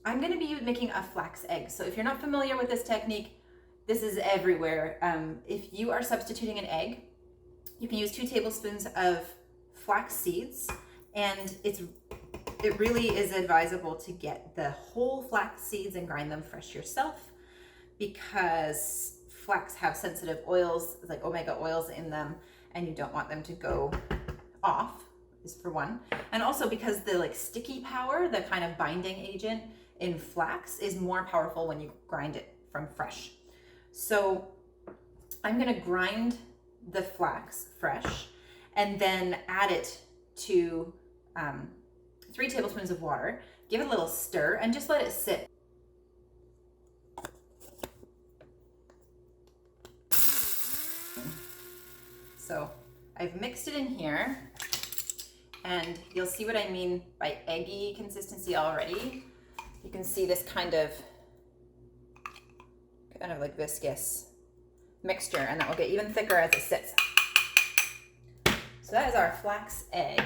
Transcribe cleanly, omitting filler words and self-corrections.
I'm gonna be making a flax egg. So if you're not familiar with this technique, this is everywhere. If you are substituting an egg, you can use 2 tablespoons of flax seeds, and it really is advisable to get the whole flax seeds and grind them fresh yourself, because flax have sensitive oils, like omega oils in them, and you don't want them to go off, is for one. And also because the like sticky power, the kind of binding agent in flax, is more powerful when you grind it from fresh. So I'm gonna grind the flax fresh and then add it to 3 tablespoons of water. Give it a little stir and just let it sit. So I've mixed it in here, and you'll see what I mean by eggy consistency already. You can see this kind of like viscous mixture, and that will get even thicker as it sits. So that is our flax egg.